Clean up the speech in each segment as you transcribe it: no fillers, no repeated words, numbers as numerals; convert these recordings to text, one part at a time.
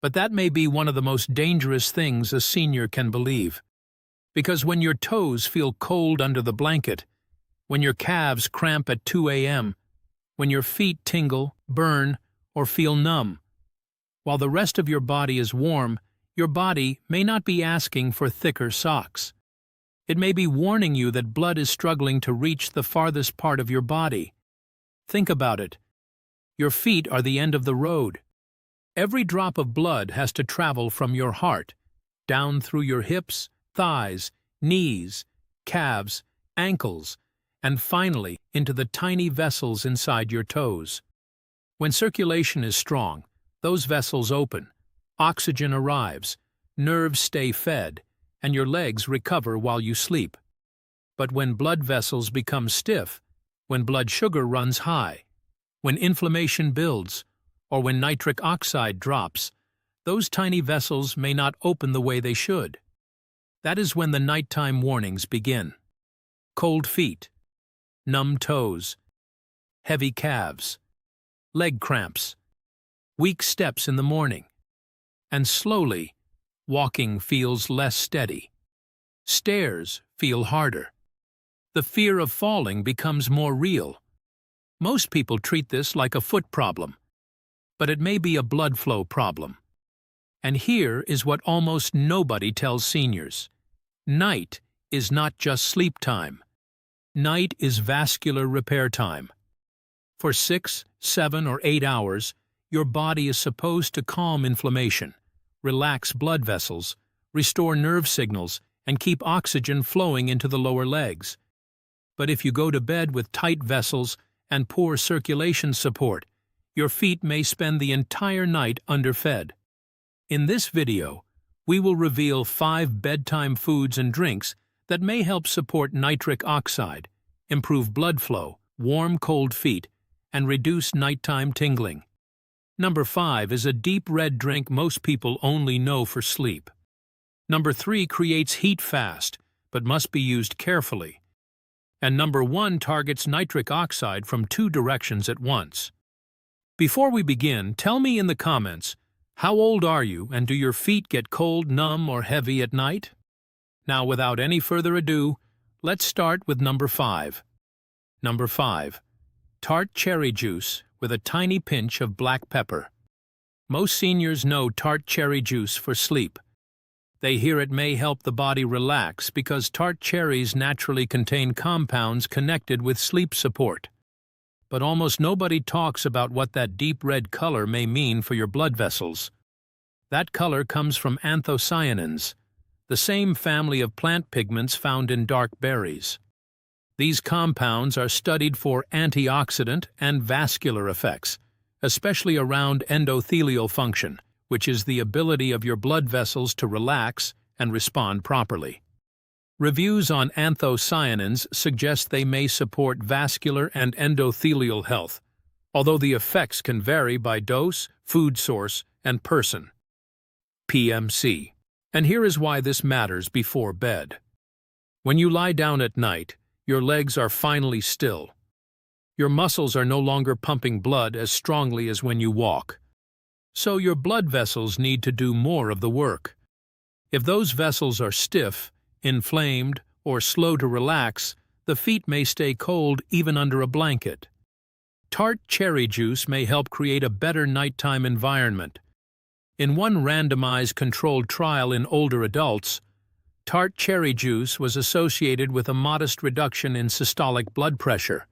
But that may be one of the most dangerous things a senior can believe. Because when your toes feel cold under the blanket, when your calves cramp at 2 a.m., when your feet tingle, burn, or feel numb, while the rest of your body is warm, your body may not be asking for thicker socks. It may be warning you that blood is struggling to reach the farthest part of your body. Think about it. Your feet are the end of the road. Every drop of blood has to travel from your heart, down through your hips, thighs, knees, calves, ankles, and finally into the tiny vessels inside your toes. When circulation is strong, those vessels open, oxygen arrives, nerves stay fed, and your legs recover while you sleep. But when blood vessels become stiff, when blood sugar runs high, when inflammation builds, or when nitric oxide drops, those tiny vessels may not open the way they should. That is when the nighttime warnings begin. Cold feet, numb toes, heavy calves, leg cramps, weak steps in the morning, and slowly, walking feels less steady. Stairs feel harder. The fear of falling becomes more real. Most people treat this like a foot problem, but it may be a blood flow problem. And here is what almost nobody tells seniors. Night is not just sleep time. Night is vascular repair time. For 6, 7, or 8 hours, your body is supposed to calm inflammation, relax blood vessels, restore nerve signals, and keep oxygen flowing into the lower legs. But if you go to bed with tight vessels and poor circulation support, your feet may spend the entire night underfed. In this video, we will reveal 5 bedtime foods and drinks that may help support nitric oxide, improve blood flow, warm cold feet, and reduce nighttime tingling. Number 5 is a deep red drink most people only know for sleep. Number 3 creates heat fast, but must be used carefully. And number 1 targets nitric oxide from 2 directions at once. Before we begin, tell me in the comments, how old are you and do your feet get cold, numb, or heavy at night? Now, without any further ado, let's start with number 5. Number 5. Tart cherry juice with a tiny pinch of black pepper. Most seniors know tart cherry juice for sleep. They hear it may help the body relax because tart cherries naturally contain compounds connected with sleep support. But almost nobody talks about what that deep red color may mean for your blood vessels. That color comes from anthocyanins, the same family of plant pigments found in dark berries. These compounds are studied for antioxidant and vascular effects, especially around endothelial function, which is the ability of your blood vessels to relax and respond properly. Reviews on anthocyanins suggest they may support vascular and endothelial health, although the effects can vary by dose, food source, and person. PMC. And here is why this matters before bed. When you lie down at night, your legs are finally still. Your muscles are no longer pumping blood as strongly as when you walk. So your blood vessels need to do more of the work. If those vessels are stiff, inflamed, or slow to relax, the feet may stay cold even under a blanket. Tart cherry juice may help create a better nighttime environment. In one randomized controlled trial in older adults, tart cherry juice was associated with a modest reduction in systolic blood pressure,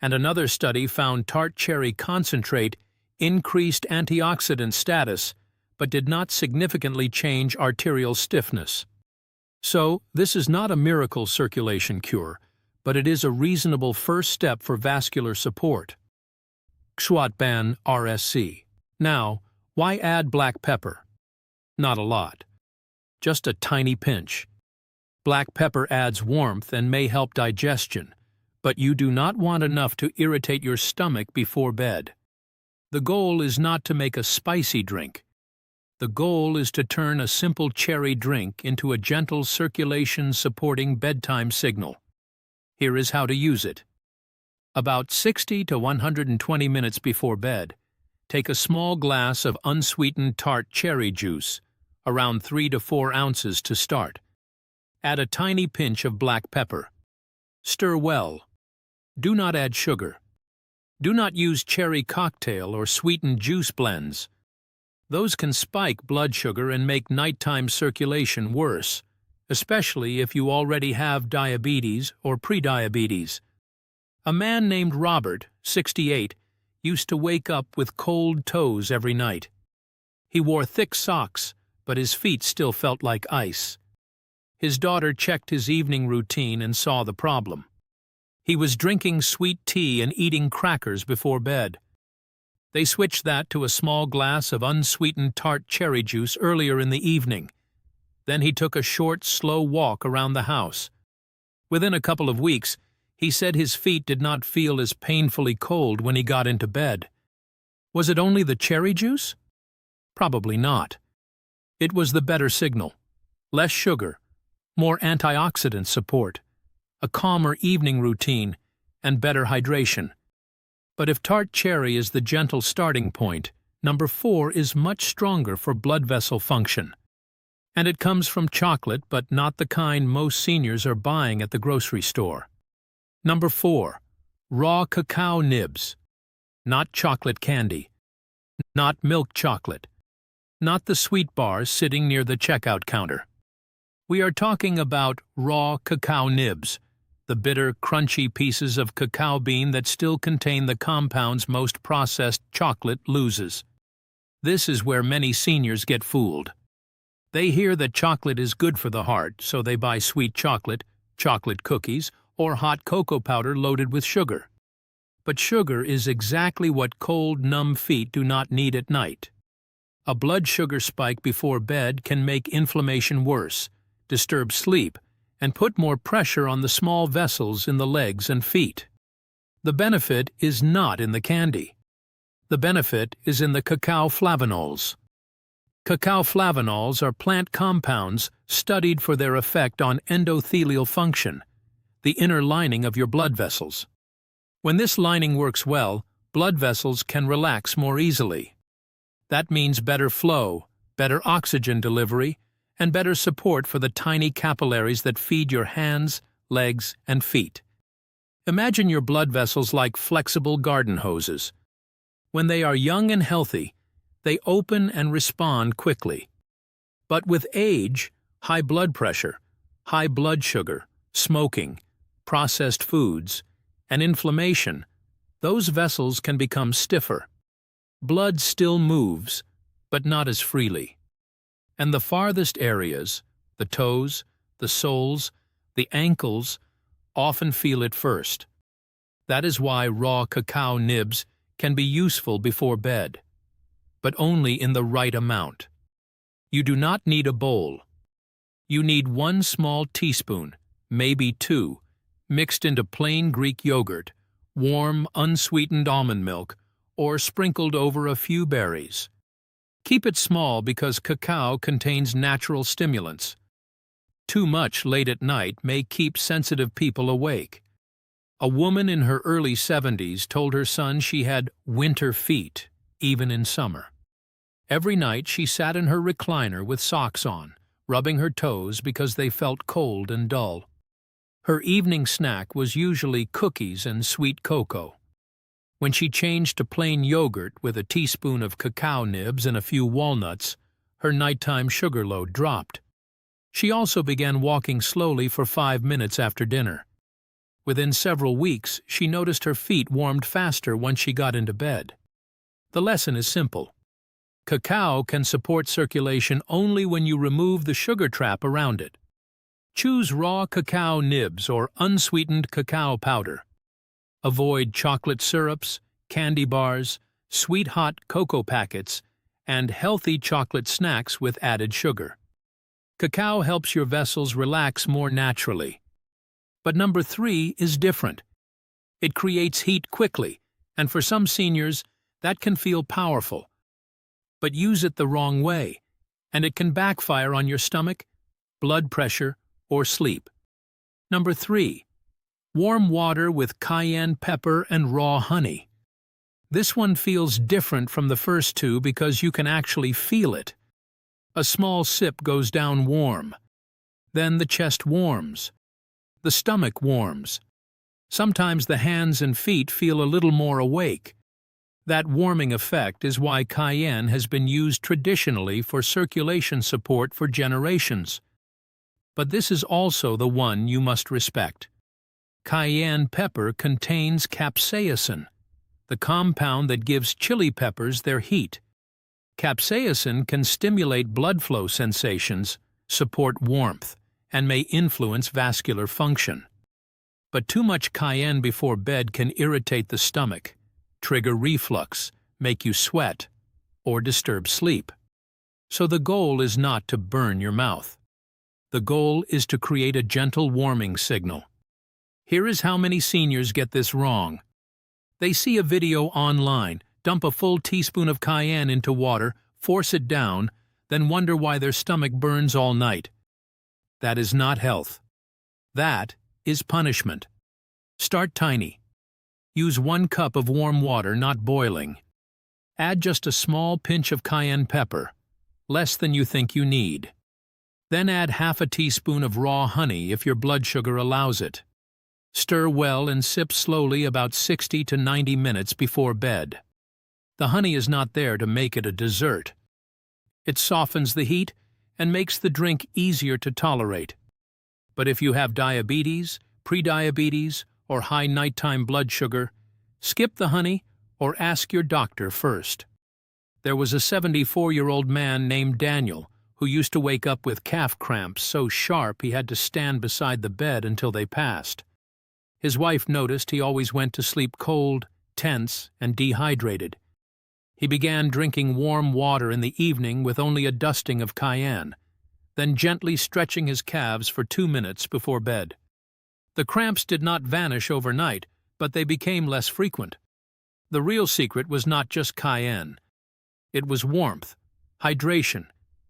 and another study found tart cherry concentrate increased antioxidant status but did not significantly change arterial stiffness. So, this is not a miracle circulation cure, but it is a reasonable first step for vascular support. Xhuatban RSC. Now, why add black pepper? Not a lot. Just a tiny pinch. Black pepper adds warmth and may help digestion, but you do not want enough to irritate your stomach before bed. The goal is not to make a spicy drink. The goal is to turn a simple cherry drink into a gentle circulation-supporting bedtime signal. Here is how to use it. About 60 to 120 minutes before bed, take a small glass of unsweetened tart cherry juice, around 3 to 4 ounces to start. Add a tiny pinch of black pepper. Stir well. Do not add sugar. Do not use cherry cocktail or sweetened juice blends. Those can spike blood sugar and make nighttime circulation worse, especially if you already have diabetes or prediabetes. A man named Robert, 68, used to wake up with cold toes every night. He wore thick socks, but his feet still felt like ice. His daughter checked his evening routine and saw the problem. He was drinking sweet tea and eating crackers before bed. They switched that to a small glass of unsweetened tart cherry juice earlier in the evening. Then he took a short, slow walk around the house. Within a couple of weeks, he said his feet did not feel as painfully cold when he got into bed. Was it only the cherry juice? Probably not. It was the better signal. Less sugar, more antioxidant support, a calmer evening routine, and better hydration. But if tart cherry is the gentle starting point, number 4 is much stronger for blood vessel function. And it comes from chocolate, but not the kind most seniors are buying at the grocery store. Number 4, raw cacao nibs. Not chocolate candy. Not milk chocolate. Not the sweet bars sitting near the checkout counter. We are talking about raw cacao nibs, the bitter, crunchy pieces of cacao bean that still contain the compounds most processed chocolate loses. This is where many seniors get fooled. They hear that chocolate is good for the heart, so they buy sweet chocolate, chocolate cookies, or hot cocoa powder loaded with sugar. But sugar is exactly what cold, numb feet do not need at night. A blood sugar spike before bed can make inflammation worse, disturb sleep, and put more pressure on the small vessels in the legs and feet. The benefit is not in the candy. The benefit is in the cacao flavanols. Cacao flavanols are plant compounds studied for their effect on endothelial function, the inner lining of your blood vessels. When this lining works well, blood vessels can relax more easily. That means better flow, better oxygen delivery, and better support for the tiny capillaries that feed your hands, legs, and feet. Imagine your blood vessels like flexible garden hoses. When they are young and healthy, they open and respond quickly. But with age, high blood pressure, high blood sugar, smoking, processed foods, and inflammation, those vessels can become stiffer. Blood still moves, but not as freely. And the farthest areas, the toes, the soles, the ankles, often feel it first. That is why raw cacao nibs can be useful before bed, but only in the right amount. You do not need a bowl. You need 1 small teaspoon, maybe 2, mixed into plain Greek yogurt, warm, unsweetened almond milk, or sprinkled over a few berries. Keep it small because cacao contains natural stimulants. Too much late at night may keep sensitive people awake. A woman in her early 70s told her son she had winter feet, even in summer. Every night she sat in her recliner with socks on, rubbing her toes because they felt cold and dull. Her evening snack was usually cookies and sweet cocoa. When she changed to plain yogurt with a teaspoon of cacao nibs and a few walnuts, her nighttime sugar load dropped. She also began walking slowly for 5 minutes after dinner. Within several weeks, she noticed her feet warmed faster once she got into bed. The lesson is simple. Cacao can support circulation only when you remove the sugar trap around it. Choose raw cacao nibs or unsweetened cacao powder. Avoid chocolate syrups, candy bars, sweet hot cocoa packets, and healthy chocolate snacks with added sugar. Cacao helps your vessels relax more naturally. But number 3 is different. It creates heat quickly, and for some seniors, that can feel powerful. But use it the wrong way, and it can backfire on your stomach, blood pressure, or sleep. Number 3. Warm water with cayenne pepper and raw honey. This one feels different from the first two because you can actually feel it. A small sip goes down warm. Then the chest warms. The stomach warms. Sometimes the hands and feet feel a little more awake. That warming effect is why cayenne has been used traditionally for circulation support for generations. But this is also the one you must respect. Cayenne pepper contains capsaicin, the compound that gives chili peppers their heat. Capsaicin can stimulate blood flow sensations, support warmth, and may influence vascular function. But too much cayenne before bed can irritate the stomach, trigger reflux, make you sweat, or disturb sleep. So the goal is not to burn your mouth. The goal is to create a gentle warming signal. Here is how many seniors get this wrong. They see a video online, dump a full teaspoon of cayenne into water, force it down, then wonder why their stomach burns all night. That is not health. That is punishment. Start tiny. Use 1 cup of warm water, not boiling. Add just a small pinch of cayenne pepper, less than you think you need. Then add half a teaspoon of raw honey if your blood sugar allows it. Stir well and sip slowly about 60 to 90 minutes before bed. The honey is not there to make it a dessert. It softens the heat and makes the drink easier to tolerate. But if you have diabetes, prediabetes, or high nighttime blood sugar, skip the honey or ask your doctor first. There was a 74-year-old man named Daniel who used to wake up with calf cramps so sharp he had to stand beside the bed until they passed. His wife noticed he always went to sleep cold, tense, and dehydrated. He began drinking warm water in the evening with only a dusting of cayenne, then gently stretching his calves for 2 minutes before bed. The cramps did not vanish overnight, but they became less frequent. The real secret was not just cayenne. It was warmth, hydration,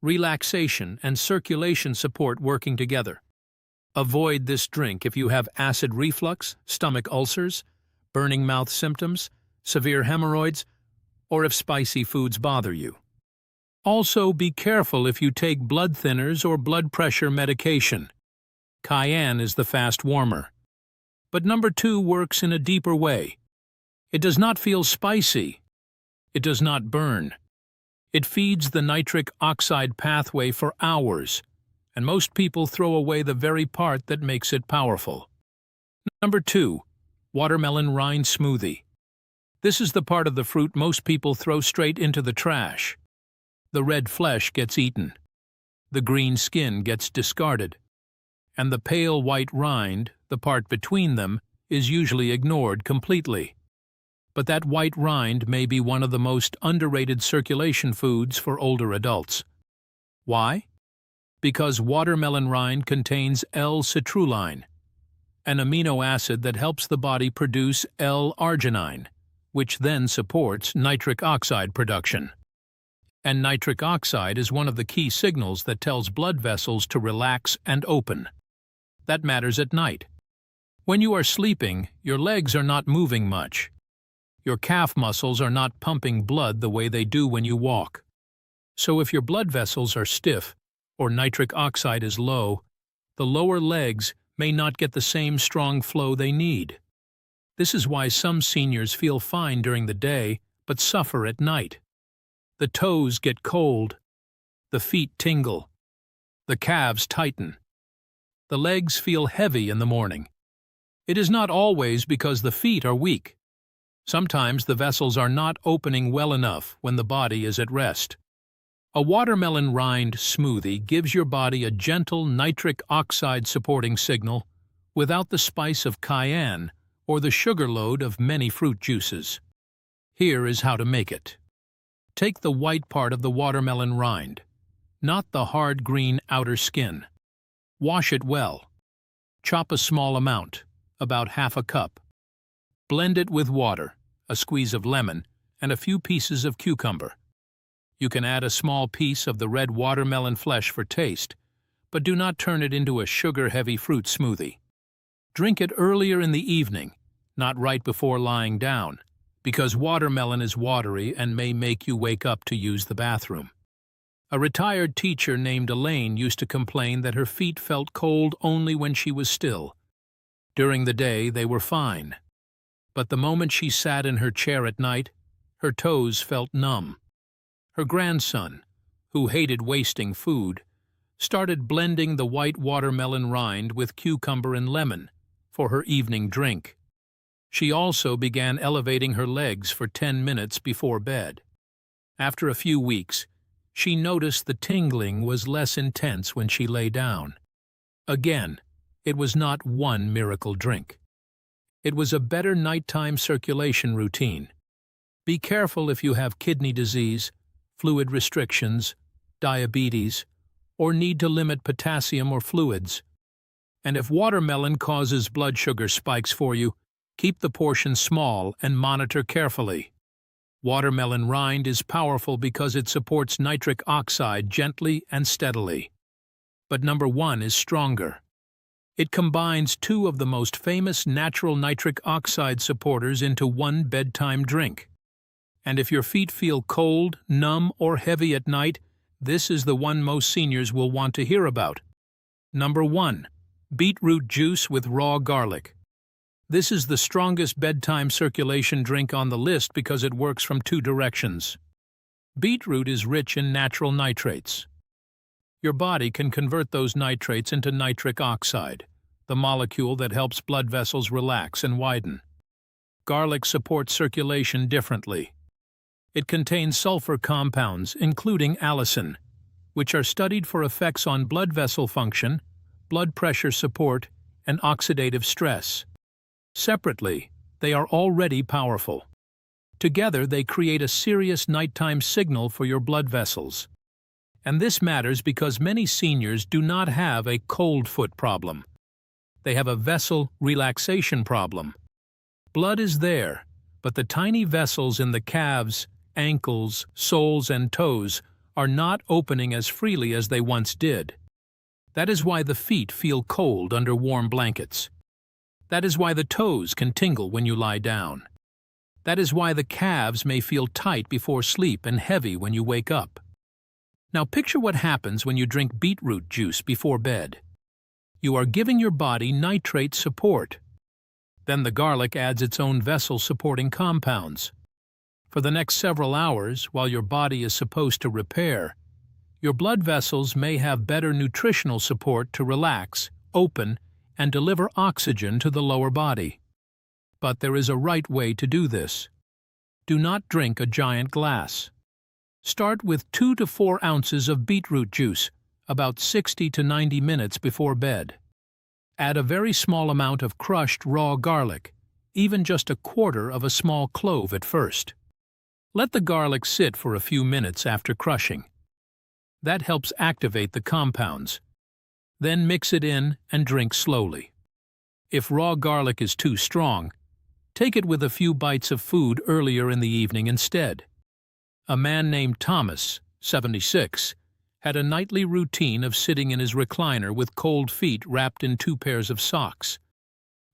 relaxation, and circulation support working together. Avoid this drink if you have acid reflux, stomach ulcers, burning mouth symptoms, severe hemorrhoids, or if spicy foods bother you. Also, be careful if you take blood thinners or blood pressure medication. Cayenne is the fast warmer. But number 2 works in a deeper way. It does not feel spicy. It does not burn. It feeds the nitric oxide pathway for hours, and most people throw away the very part that makes it powerful. Number 2, watermelon rind smoothie. This is the part of the fruit most people throw straight into the trash. The red flesh gets eaten. The green skin gets discarded. And the pale white rind, the part between them, is usually ignored completely. But that white rind may be one of the most underrated circulation foods for older adults. Why? Because watermelon rind contains L-citrulline, an amino acid that helps the body produce L-arginine, which then supports nitric oxide production. And nitric oxide is one of the key signals that tells blood vessels to relax and open. That matters at night. When you are sleeping, your legs are not moving much. Your calf muscles are not pumping blood the way they do when you walk. So if your blood vessels are stiff, or nitric oxide is low, the lower legs may not get the same strong flow they need. This is why some seniors feel fine during the day but suffer at night. The toes get cold, the feet tingle, the calves tighten. The legs feel heavy in the morning. It is not always because the feet are weak. Sometimes the vessels are not opening well enough when the body is at rest. A watermelon rind smoothie gives your body a gentle nitric oxide supporting signal without the spice of cayenne or the sugar load of many fruit juices. Here is how to make it. Take the white part of the watermelon rind, not the hard green outer skin. Wash it well. Chop a small amount, about half a cup. Blend it with water, a squeeze of lemon, and a few pieces of cucumber. You can add a small piece of the red watermelon flesh for taste, but do not turn it into a sugar-heavy fruit smoothie. Drink it earlier in the evening, not right before lying down, because watermelon is watery and may make you wake up to use the bathroom. A retired teacher named Elaine used to complain that her feet felt cold only when she was still. During the day, they were fine. But the moment she sat in her chair at night, her toes felt numb. Her grandson, who hated wasting food, started blending the white watermelon rind with cucumber and lemon for her evening drink. She also began elevating her legs for 10 minutes before bed. After a few weeks, she noticed the tingling was less intense when she lay down. Again, it was not one miracle drink. It was a better nighttime circulation routine. Be careful if you have kidney disease, fluid restrictions, diabetes, or need to limit potassium or fluids. And if watermelon causes blood sugar spikes for you, keep the portion small and monitor carefully. Watermelon rind is powerful because it supports nitric oxide gently and steadily. But number 1 is stronger. It combines 2 of the most famous natural nitric oxide supporters into one bedtime drink. And if your feet feel cold, numb, or heavy at night, this is the one most seniors will want to hear about. Number 1. Beetroot juice with raw garlic. This is the strongest bedtime circulation drink on the list because it works from 2 directions. Beetroot is rich in natural nitrates. Your body can convert those nitrates into nitric oxide, the molecule that helps blood vessels relax and widen. Garlic supports circulation differently. It contains sulfur compounds, including allicin, which are studied for effects on blood vessel function, blood pressure support, and oxidative stress. Separately, they are already powerful. Together, they create a serious nighttime signal for your blood vessels. And this matters because many seniors do not have a cold foot problem. They have a vessel relaxation problem. Blood is there, but the tiny vessels in the calves, ankles, soles, and toes are not opening as freely as they once did. That is why the feet feel cold under warm blankets. That is why the toes can tingle when you lie down. That is why the calves may feel tight before sleep and heavy when you wake up. Now picture what happens when you drink beetroot juice before bed. You are giving your body nitrate support. Then the garlic adds its own vessel-supporting compounds. For the next several hours, while your body is supposed to repair, your blood vessels may have better nutritional support to relax, open, and deliver oxygen to the lower body. But there is a right way to do this. Do not drink a giant glass. Start with 2 to 4 ounces of beetroot juice, about 60 to 90 minutes before bed. Add a very small amount of crushed raw garlic, even just a quarter of a small clove at first. Let the garlic sit for a few minutes after crushing. That helps activate the compounds. Then mix it in and drink slowly. If raw garlic is too strong, take it with a few bites of food earlier in the evening instead. A man named Thomas, 76, had a nightly routine of sitting in his recliner with cold feet wrapped in 2 pairs of socks.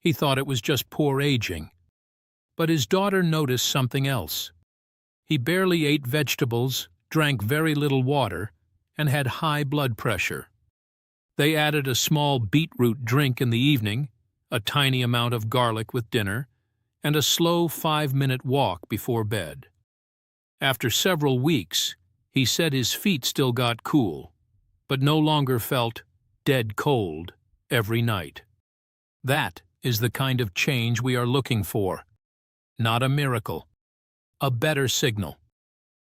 He thought it was just poor aging. But his daughter noticed something else. He barely ate vegetables, drank very little water, and had high blood pressure. They added a small beetroot drink in the evening, a tiny amount of garlic with dinner, and a slow 5-minute walk before bed. After several weeks, he said his feet still got cool, but no longer felt dead cold every night. That is the kind of change we are looking for. Not a miracle. A better signal.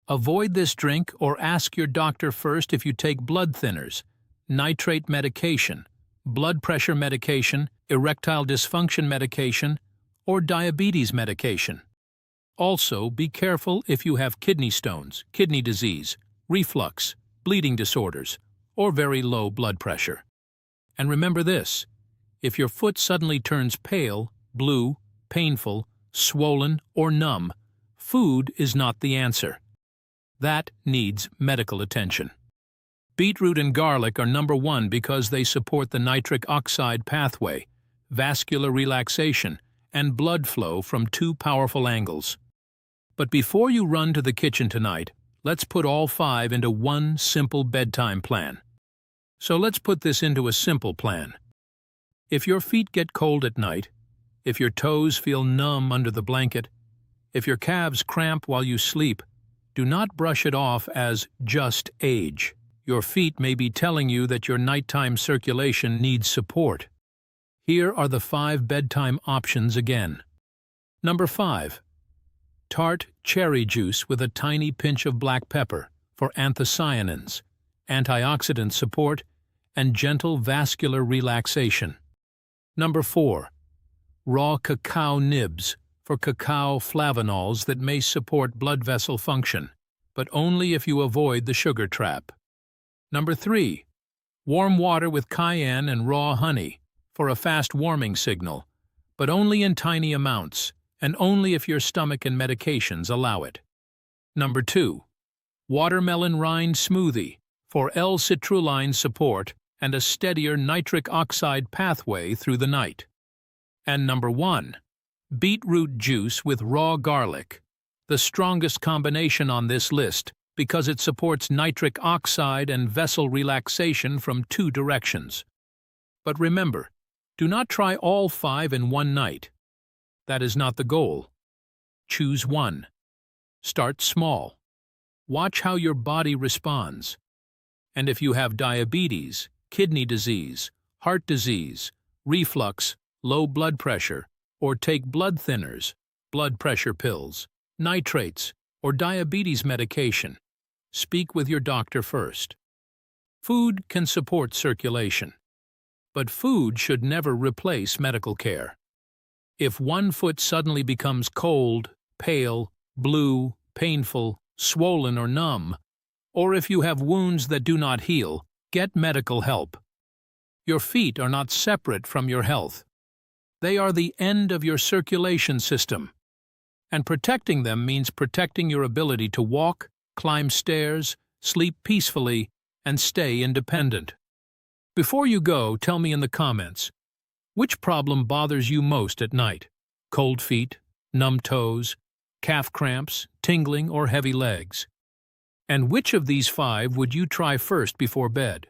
Avoid this drink or ask your doctor first if you take blood thinners, nitrate medication, blood pressure medication, erectile dysfunction medication, or diabetes medication. Also, be careful if you have kidney stones, kidney disease, reflux, bleeding disorders, or very low blood pressure. And remember this: if your foot suddenly turns pale, blue, painful, swollen, or numb, food is not the answer. That needs medical attention. Beetroot and garlic are number 1 because they support the nitric oxide pathway, vascular relaxation, and blood flow from 2 powerful angles. But before you run to the kitchen tonight, let's put all 5 into one simple bedtime plan. So let's put this into a simple plan. If your feet get cold at night, if your toes feel numb under the blanket, if your calves cramp while you sleep, do not brush it off as just age. Your feet may be telling you that your nighttime circulation needs support. Here are the 5 bedtime options again. Number 5. Tart cherry juice with a tiny pinch of black pepper for anthocyanins, antioxidant support, and gentle vascular relaxation. Number 4. Raw cacao nibs for cacao flavanols that may support blood vessel function, but only if you avoid the sugar trap. Number 3. Warm water with cayenne and raw honey for a fast warming signal, but only in tiny amounts, and only if your stomach and medications allow it. Number 2. Watermelon rind smoothie for L-citrulline support and a steadier nitric oxide pathway through the night. And number 1. Beetroot juice with raw garlic, the strongest combination on this list because it supports nitric oxide and vessel relaxation from 2 directions. But remember, do not try all 5 in one night. That is not the goal. Choose one. Start small. Watch how your body responds. And if you have diabetes, kidney disease, heart disease, reflux, low blood pressure, or take blood thinners, blood pressure pills, nitrates, or diabetes medication, speak with your doctor first. Food can support circulation, but food should never replace medical care. If one foot suddenly becomes cold, pale, blue, painful, swollen, or numb, or if you have wounds that do not heal, get medical help. Your feet are not separate from your health. They are the end of your circulation system, and protecting them means protecting your ability to walk, climb stairs, sleep peacefully, and stay independent. Before you go, tell me in the comments, which problem bothers you most at night? Cold feet, numb toes, calf cramps, tingling, or heavy legs? And which of these 5 would you try first before bed?